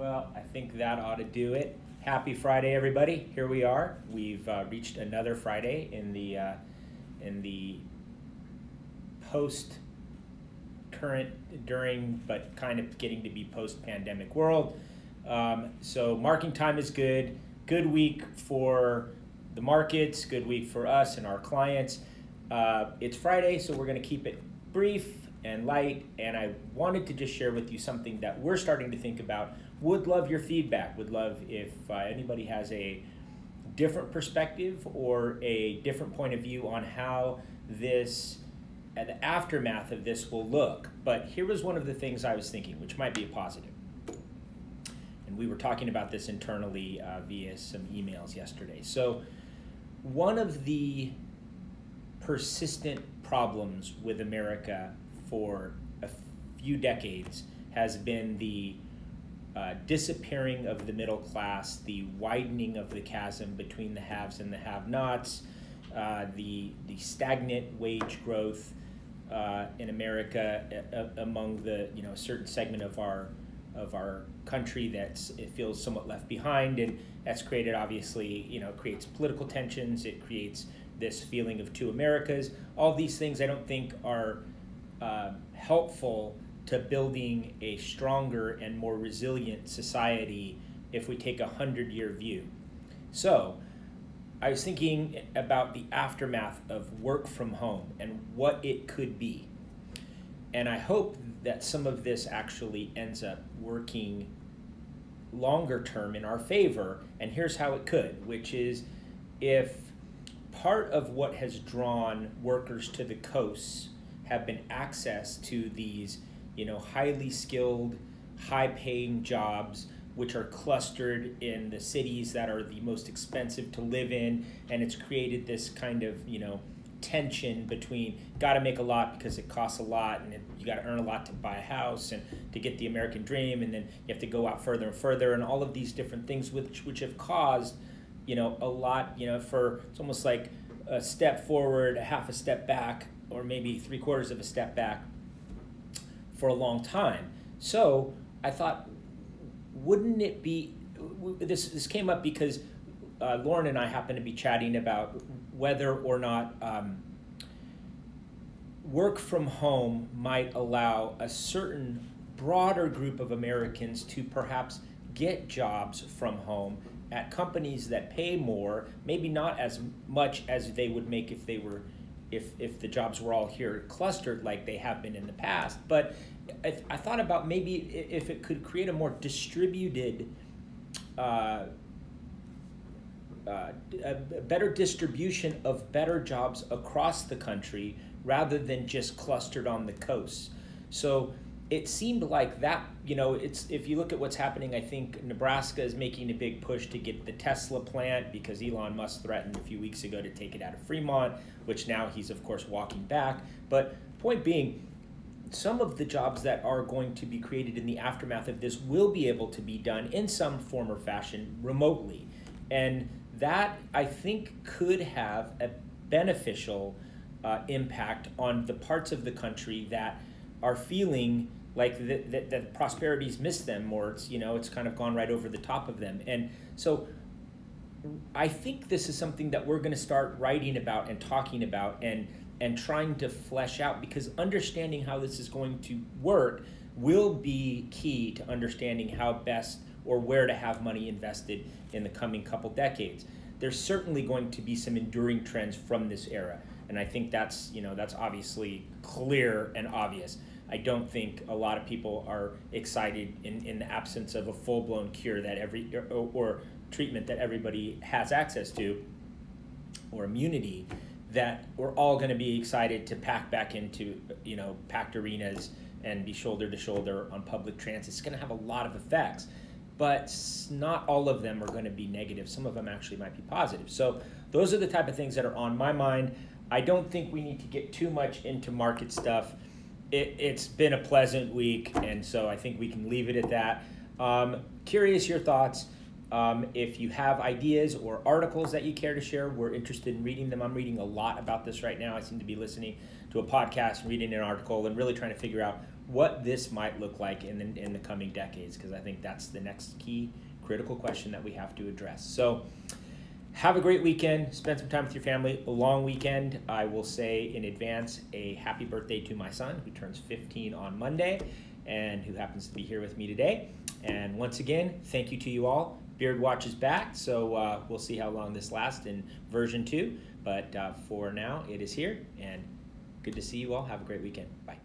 Well, I think that ought to do it. Happy Friday, everybody. Here we are. We've reached another Friday in the post current, during, but kind of getting to be post-pandemic world. So marking time is good. Good week for the markets, good week for us and our clients. It's Friday, so we're going to keep it brief and light, and I wanted to just share with you something that we're starting to think about. Would love your feedback. Would love if anybody has a different perspective or a different point of view on how this, the aftermath of this will look. But here was one of the things I was thinking, which might be a positive. And we were talking about this internally via some emails yesterday. So one of the persistent problems with America for a few decades has been the disappearing of the middle class, the widening of the chasm between the haves and the have-nots, the stagnant wage growth in America among the a certain segment of our country it feels somewhat left behind, and that's created obviously creates political tensions. It creates this feeling of two Americas. All these things I don't think are helpful to building a stronger and more resilient society if we take a 100-year view. So I was thinking about the aftermath of work from home and what it could be. And I hope that some of this actually ends up working longer term in our favor. And here's how it could, which is if part of what has drawn workers to the coasts have been access to these highly skilled, high-paying jobs, which are clustered in the cities that are the most expensive to live in, and it's created this kind of tension between got to make a lot because it costs a lot, and you got to earn a lot to buy a house and to get the American dream, and then you have to go out further and further, and all of these different things which have caused a lot for it's almost like a step forward, a half a step back, or maybe 3/4 of a step back for a long time. So I thought, wouldn't it be, this came up because Lauren and I happened to be chatting about whether or not work from home might allow a certain broader group of Americans to perhaps get jobs from home at companies that pay more, maybe not as much as they would make if the jobs were all here clustered like they have been in the past. But I thought about maybe if it could create a more distributed, a better distribution of better jobs across the country rather than just clustered on the coasts. So it seemed like that, if you look at what's happening, I think Nebraska is making a big push to get the Tesla plant because Elon Musk threatened a few weeks ago to take it out of Fremont, which now he's, of course, walking back. But point being, some of the jobs that are going to be created in the aftermath of this will be able to be done in some form or fashion remotely. And that, I think, could have a beneficial impact on the parts of the country that are feeling like that prosperity's missed them, or it's kind of gone right over the top of them. And so I think this is something that we're going to start writing about and talking about and trying to flesh out, because understanding how this is going to work will be key to understanding how best or where to have money invested in the coming couple decades. There's certainly going to be some enduring trends from this era, and I think that's obviously clear and obvious. I don't think a lot of people are excited in the absence of a full-blown cure that or treatment that everybody has access to, or immunity, that we're all going to be excited to pack back into packed arenas and be shoulder to shoulder on public transit. It's going to have a lot of effects, but not all of them are going to be negative. Some of them actually might be positive. So those are the type of things that are on my mind. I don't think we need to get too much into market stuff. It's been a pleasant week, and so I think we can leave it at that. Curious your thoughts. If you have ideas or articles that you care to share, we're interested in reading them. I'm reading a lot about this right now. I seem to be listening to a podcast, reading an article, and really trying to figure out what this might look like in the coming decades, because I think that's the next key critical question that we have to address. So have a great weekend. Spend some time with your family. A long weekend. I will say in advance a happy birthday to my son, who turns 15 on Monday and who happens to be here with me today. And once again, thank you to you all. Beard Watch is back, so we'll see how long this lasts in version 2. But for now, it is here, and good to see you all. Have a great weekend. Bye.